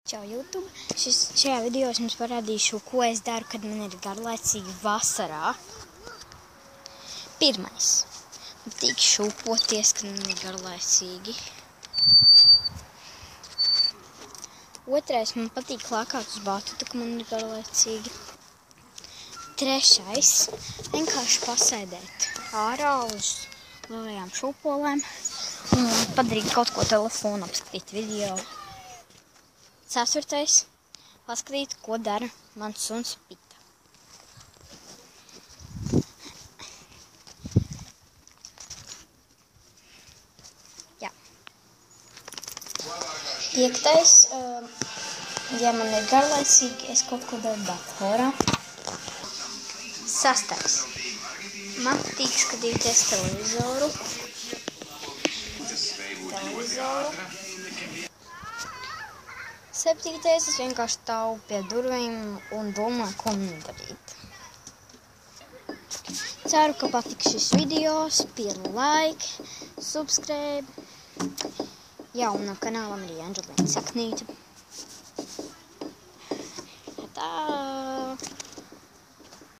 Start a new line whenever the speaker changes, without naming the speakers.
Čau YouTube! Šajā video es jums parādīšu, ko es daru, kad man ir garlaicīgi vasarā. Pirmais. Man patīk šūpoties, kad man ir garlaicīgi. Otrais. Man patīk lākāt uz batutu, kad man ir garlaicīgi. Trešais. Vienkārši pasēdēt ārā uz lielajām šūpolēm un padarīt kaut ko telefonu, apskatīt video. Ceturtais. Paskatīt, ko dara mans suns Pita. Jā. Piektais. Ja man ir garlaicīgi, es kaut ko daru datorā. Sastais. Man patīk skatīties televizoru. Septītais. Es vienkārši stāvu pie durvīm un domāju, ko man darīt. Ceru, ka patiks šis video. Spiediet like, subscribe. Jā, un kanālam arī Anģelīna Saknīte. Tā.